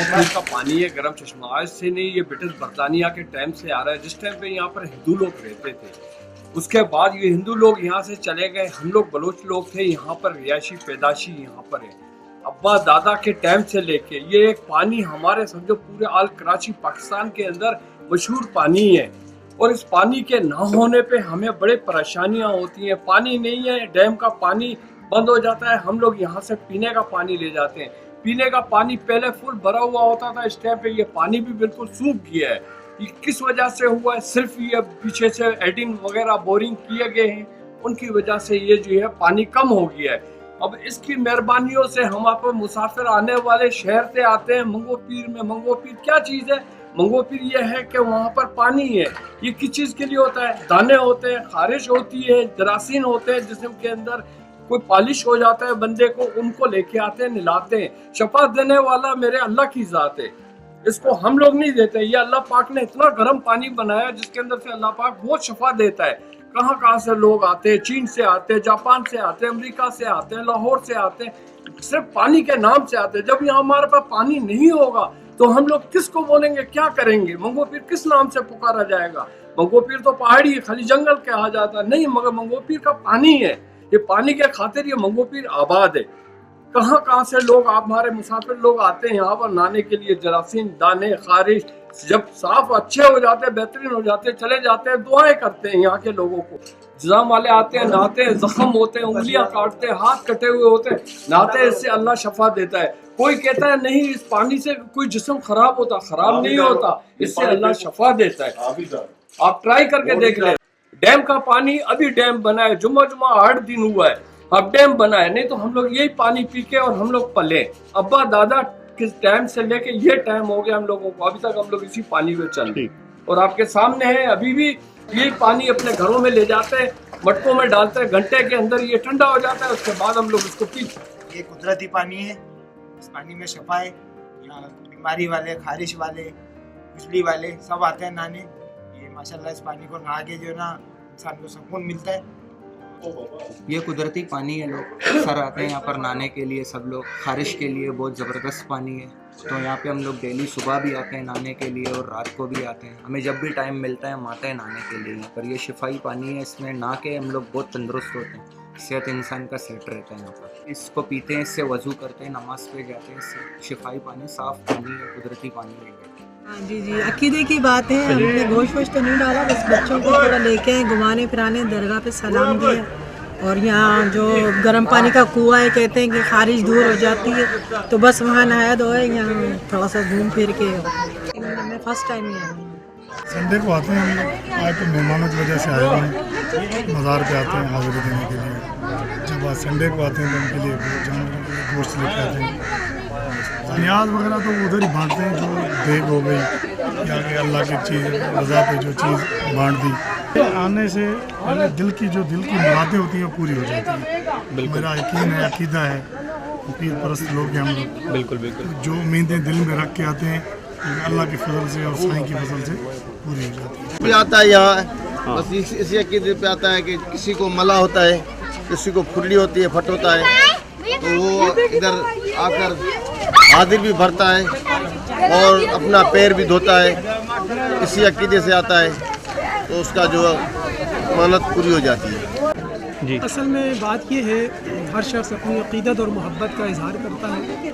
कश्मीर का पानी है, गर्म चश्मा आज से नहीं, ये ब्रिटिश बरतानिया के टाइम से आ रहा है। जिस टाइम पे यहाँ पर हिंदू लोग रहते थे, उसके बाद ये हिंदू लोग यहाँ से चले गए। हम लोग बलोच लोग थे, यहाँ पर रिहायशी पैदाशी यहाँ पर है। अब्बा दादा के टाइम से लेके ये एक पानी हमारे समझो पूरे आल कराची पाकिस्तान के अंदर मशहूर पानी है। और इस पानी के ना होने पे हमें बड़े परेशानियां होती हैं। पानी नहीं है, डैम का पानी बंद हो जाता है, हम लोग यहाँ से पीने का पानी ले जाते हैं। पीने का पानी पहले फुल भरा हुआ होता था, इस टाइम पे ये पानी भी बिल्कुल सूख गया है। ये किस वजह से हुआ है? सिर्फ ये पीछे से एडिंग वगैरह बोरिंग किए गए हैं, उनकी वजह से ये जो है पानी कम हो गया है। अब इसकी मेहरबानियों से हम आपको मुसाफिर आने वाले शहर से आते हैं मंगोपीर में। मंगोपीर क्या चीज़ है? मंगोपीर ये है कि वहाँ पर पानी है। ये किस चीज़ के लिए होता है? दाने होते हैं, खारिश होती है, जरासीन होते हैं जिस्म के अंदर, कोई पालिश हो जाता है बंदे को, उनको लेके आते हैं, नहलाते हैं। शफा देने वाला मेरे अल्लाह की ज़ात है, इसको हम लोग नहीं देते। ये अल्लाह पाक ने इतना गर्म पानी बनाया जिसके अंदर से अल्लाह पाक बहुत शफा देता है। कहाँ कहाँ से लोग आते हैं, चीन से आते हैं, जापान से आते हैं, अमेरिका से आते हैं, लाहौर से आते हैं, सिर्फ पानी के नाम से आते हैं। जब यहाँ हमारे पास पानी नहीं होगा तो हम लोग किसको बोलेंगे, क्या करेंगे? मंगोपीर किस नाम से पुकारा जाएगा? मंगोपीर तो पहाड़ी है, खाली जंगल कहा जाता है। नहीं, मगर मंगोपीर का पानी है। ये पानी के खातिर ये मंगोपीर आबाद है। कहाँ कहाँ से लोग, आप हमारे मुसाफिर लोग आते हैं यहाँ पर नहाने के लिए। जरासीम, दाने, खारिश जब साफ अच्छे हो जाते हैं, बेहतरीन हो जाते हैं, चले जाते हैं, दुआएं करते हैं यहाँ के लोगों को। जिज़ाम वाले आते हैं, नहाते हैं, जख्म होते हैं, उंगलियां काटते हैं, हाथ कटे हुए होते हैं, नहाते हैं, इससे अल्लाह शफा देता है। कोई कहता है नहीं इस पानी से कोई जिस्म खराब होता, खराब नहीं होता, इससे अल्लाह शफा देता है। आप ट्राई करके देख ले। डैम का पानी अभी डैम बना है, जुम्मा 8 दिन हुआ है, अब डैम बना है। नहीं तो हम लोग यही पानी पी के और हम लोग पले। अब्बा दादा किस टाइम से लेके ये टाइम हो गया हम लोगों को, अभी तक हम लोग इसी पानी में चल रहे। और आपके सामने है, अभी भी यही पानी अपने घरों में ले जाते हैं, मटकों में डालते हैं, घंटे के अंदर ये ठंडा हो जाता है, उसके बाद हम लोग इसको पीते। ये कुदरती पानी है, इस पानी में शफा है। यहाँ बीमारी वाले, खारिश वाले, बिजली वाले सब आते हैं नहाने। ये माशाल्लाह इस पानी को नहा के जो है ना इंसान को सुकून मिलता है। ये कुदरती पानी है, लोग सर आते हैं यहाँ पर नहाने के लिए। सब लोग खारिश के लिए बहुत ज़बरदस्त पानी है, तो यहाँ पे हम लोग डेली सुबह भी आते हैं नहाने के लिए और रात को भी आते हैं। हमें जब भी टाइम मिलता है हम आते हैं नहाने के लिए यहाँ पर। ये शिफाई पानी है, इसमें नहा के हम लोग बहुत तंदुरुस्त होते हैं, सेहत इंसान का सेट रहता है यहाँ पर। इसको पीते हैं, इससे वज़ू करते हैं, नमाज पे जाते हैं। इससे शिफाई पानी, साफ़ पानी है, कुदरती पानी है। हाँ जी जी, अकीदे की बात है। हमने गोश्त वोश्त तो नहीं डाला, बस बच्चों को थोड़ा लेके आए, घुमाने फिराने, दरगाह पे सलाम दिया। और यहाँ जो गर्म पानी का कुआं है, कहते हैं कि खारिश दूर हो जाती है, तो बस वहाँ नहाया धोया, यहाँ थोड़ा सा घूम फिर के। मैं फर्स्ट टाइम ही आया हूँ। संडे को आते हैं हम लोग, आज तो मेहमानों की वजह से आए हुए हैं, मज़ार पे आते हैं हाज़िरी देने के लिए। जब आज संडे को आते हैं तो उनके लिए जानवरों के लिए गोश्त लेके आते हैं। न्याज वगैरह तो उधर ही बांटते हैं, जो देग हो गई या कि अल्लाह की चीज़ रज़ा पे जो चीज़ बांट दी। आने से पहले दिल की मुरादें होती हैं पूरी हो जाती हैं। मेरा यकीन है, अकीदा है, पीर परस्त लोग हैं हम लोग। बिल्कुल बिल्कुल। जो उम्मीदें दिल में रख के आते हैं, अल्लाह की फजल से और साईं की फजल से पूरी हो जाती है। भी आता है यहाँ, बस इसी अकीदे पे आता है कि किसी को मला होता है, किसी को फुल्ली होती है, फट होता है, तो वो इधर आकर हाजिर भी भरता है और अपना पैर भी धोता है। इसी अकीदे से आता है, तो उसका जो मानत पूरी हो जाती है। जी। असल में बात ये है, हर शख्स अपनी अक़ीदत और मोहब्बत का इजहार करता है,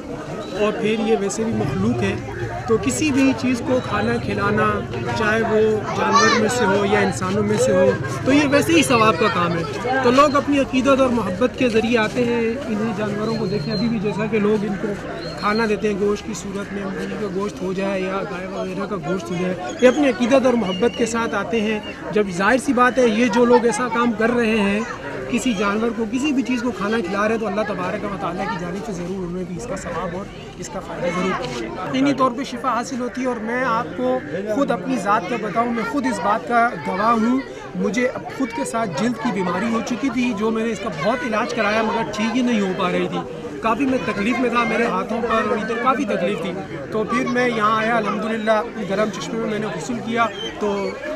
और फिर ये वैसे भी मखलूक है, तो किसी भी चीज़ को खाना खिलाना, चाहे वो जानवर में से हो या इंसानों में से हो, तो ये वैसे ही सवाब का काम है। तो लोग अपनी अक़ीदत और मोहब्बत के ज़रिए आते हैं इन्हीं जानवरों को देखें। अभी भी जैसा कि लोग इनको खाना देते हैं गोश्त की सूरत में, मुर्गी का गोश्त हो जाए या गाय वगैरह का गोश्त हो जाए, ये अपनी अक़ीदत और मोहब्बत के साथ आते हैं। जब जाहिर सी बात है, ये जो लोग ऐसा काम कर रहे हैं, किसी जानवर को, किसी भी चीज़ को खाना खिला रहे हैं, तो अल्लाह तबारक व तआला की जानिब से ज़रूर उन्हें भी इसका सवाब और इसका फ़ायदा ज़रूर पहुँचेगा। यकीनी तौर पे शिफा हासिल होती है। और मैं आपको खुद अपनी ज़ात का बताऊँ, मैं खुद इस बात का गवाह हूँ। मुझे अब खुद के साथ जल्द की बीमारी हो चुकी थी, जो मैंने इसका बहुत इलाज कराया मगर ठीक ही नहीं हो पा रही थी। काफ़ी मैं तकलीफ़ में था, मेरे हाथों पर और इधर काफ़ी तकलीफ़ थी। तो फिर मैं यहाँ आया, अल्हम्दुलिल्लाह गरम चश्मे में मैंने गुस्ल किया, तो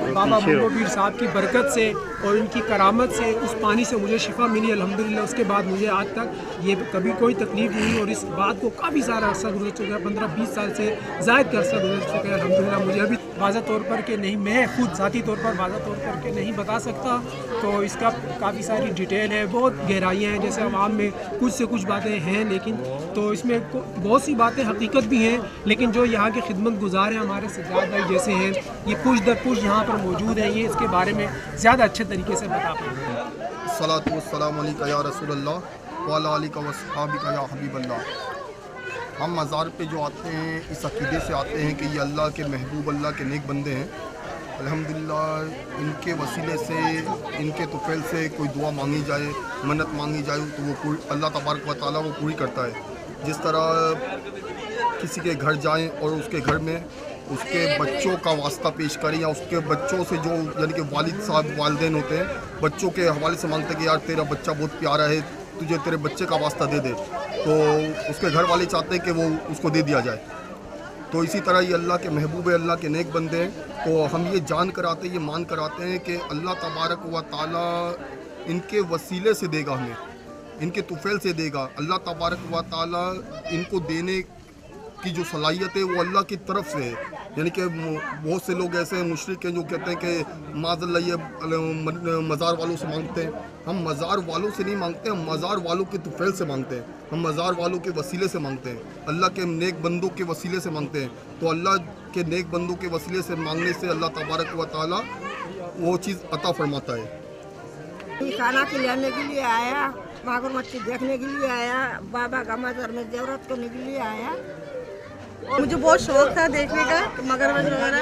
बाबा मंगो पीर साहब की बरकत से और इनकी करामत से उस पानी से मुझे शिफा मिली अल्हम्दुलिल्लाह। उसके बाद मुझे आज तक ये कभी कोई तकलीफ़ नहीं, और इस बात को काफ़ी सारा अर्सा गुजर चुका है, 15-20 साल से ज़ायद का अर्सा गुजर चुका है अल्हम्दुलिल्लाह। मुझे अभी वाज़ा तौर पर के नहीं, मैं खुद ज़ाती तौर पर वाज़ा तौर पर के नहीं बता सकता, तो इसका काफ़ी सारी डिटेल है, बहुत गहराइयाँ हैं। जैसे आवाम में कुछ से कुछ बातें हैं, लेकिन तो इसमें बहुत सी बातें हकीकत भी हैं, लेकिन जो यहाँ के खिदमत गुजार हैं हमारे सज्जाद भाई जैसे हैं, ये पुश दर पुश यहाँ पर मौजूद हैं, ये इसके बारे में ज़्यादा अच्छे तरीके से बता पाएंगे। सलातु वस्सलामु अलैका या रसूलल्लाह व अला आलिका व सहाबिका या हबीबल्लाह। हम मज़ार पे जो आते हैं इस अक़ीदे से आते हैं कि ये अल्लाह के महबूब, अल्लाह के नेक बंदे हैं। अल्हम्दुलिल्लाह इनके वसीले से, इनके तुफ़ैल से कोई दुआ मांगी जाए, मन्नत मांगी जाए तो वो पूरी अल्लाह तबारक व तआला वो पूरी करता है। जिस तरह किसी के घर जाएं और उसके घर में उसके बच्चों का वास्ता पेश करें, या उसके बच्चों से जो यानी कि वालिद साहब वालिदैन होते हैं, बच्चों के हवाले से मांगते हैं कि यार तेरा बच्चा बहुत प्यारा है, तुझे तेरे बच्चे का वास्ता दे दे, तो उसके घर वाले चाहते हैं कि वो उसको दे दिया जाए। तो इसी तरह ये अल्लाह के महबूब है, अल्लाह के नेक बंदे हैं। तो हम ये जान कर आते हैं, ये मान कर आते हैं कि अल्लाह तबारक व तआला इनके वसीले से देगा, हमें इनके तुफ़ैल से देगा। अल्लाह तबारक व तआला इनको देने की जो सलाहियत है वो अल्लाह की तरफ से है। यानी कि बहुत से लोग ऐसे मुशरिक हैं जो कहते हैं कि माज़ल्लाह ये मज़ार वालों से मांगते हैं। हम मज़ार वालों से नहीं मांगते, हम मज़ार वालों के तुफ़ैल से मांगते हैं, हम मज़ार वालों के वसीले से मांगते हैं, अल्लाह के नेक बंदों के वसीले से मांगते हैं। तो अल्लाह के नेक बंदों के वसीले से मांगने से अल्लाह तबारक व तआला वो चीज़ अता फरमाता है। खाना खिलाने के लिए आया, मागुर मच्छी देखने के लिए आया, बाबा का मज़ार में ज़रूरत करने के लिए आया। मुझे बहुत शौक था देखने का मगरमच्छ वगैरह,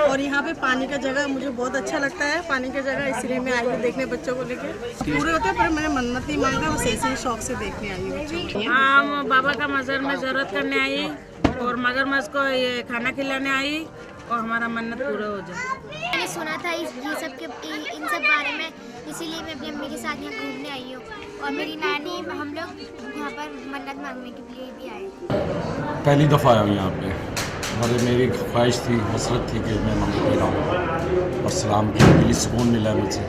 और यहाँ पे पानी का जगह मुझे बहुत अच्छा लगता है, पानी का जगह, इसलिए मैं आई हूँ देखने बच्चों को लेके। पूरे होते हैं पर मैंने मन्नत नहीं मांगा, बस ऐसे ही शौक से देखने आई हूँ बच्चों को। हम बाबा का मज़ार में ज़रूरत करने आई और मगरमच्छ को ये खाना खिलाने आई और हमारा मन्नत पूरा हो जाए। मैंने सुना था इन सब बारे में, इसीलिए मैं अपनी अम्मी के साथ यहाँ घूमने आई हूँ, और मेरी नानी हम लोग यहाँ पर मन्नत मांगने के लिए भी आए। पहली दफ़ा आया हूँ यहाँ पे, और मेरी ख्वाहिश थी, हसरत थी कि मैं मंगल पे आऊँ और सलाम की दिली सुकून मिला मुझे,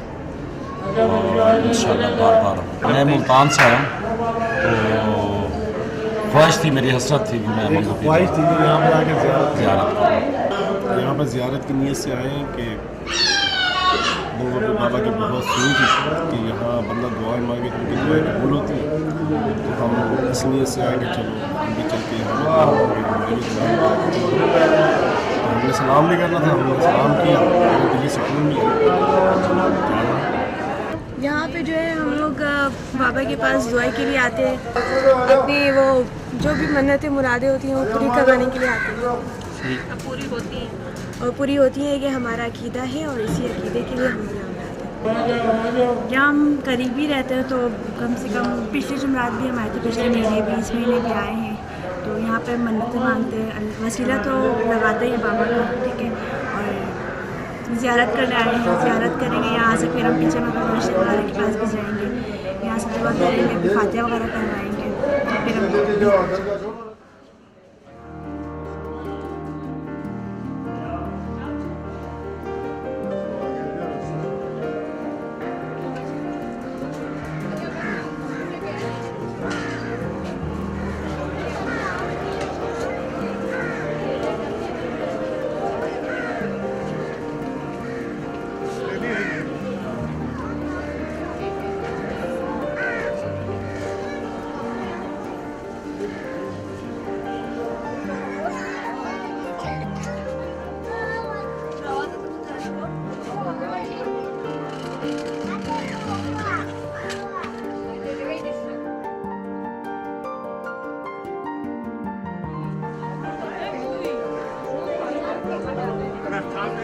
और इंशाल्लाह बार बार। मैं मुल्तान से आया तो ख्वाहिश थी, मेरी हसरत थी कि मैं मंगल पे ख्वाहिश थी कि यहाँ पर आके ज़ियारत करूँ। यहाँ पर ज़ियारत की नीयत से आए हैं कि बाबा की बहुत सुनी थी कि यहाँ बंदा दुआएं मांगे तो उनकी दुआएं कबूल होती हैं। तो हम इस नीयत से आए कि चलो हम भी चल के यहाँ तो हमने सलाम नहीं करना था, हमने सलाम किया, दिली सुकून मिला। यहाँ पे जो है हम लोग बाबा के पास दुआ के लिए आते हैं, अपनी वो जो भी मन्नतें मुरादें होती हैं वो पूरी करवाने के लिए आते हैं, पूरी होती है और पूरी होती है। कि हमारा अकीदा है और इसी अकीदे के लिए हम यहाँ आते हैं। जहाँ हम करीबी रहते हैं तो कम से कम पिछले जुमरात भी हम आए थे, पिछले महीने भी, इस महीने भी आए हैं। तो यहाँ पे मन्नतें मांगते हैं, वसीला तो लगाते हैं बाबा का, ठीक है, और ज़ियारत करने आए हैं, ज़ियारत करेंगे। यहाँ से फिर हम पीछे मस्जिद वाले के पास भी जाएंगे, यहाँ से दुआ करेंगे, फातिहा वगैरह करवाएंगे, फिर हम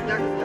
Gracias.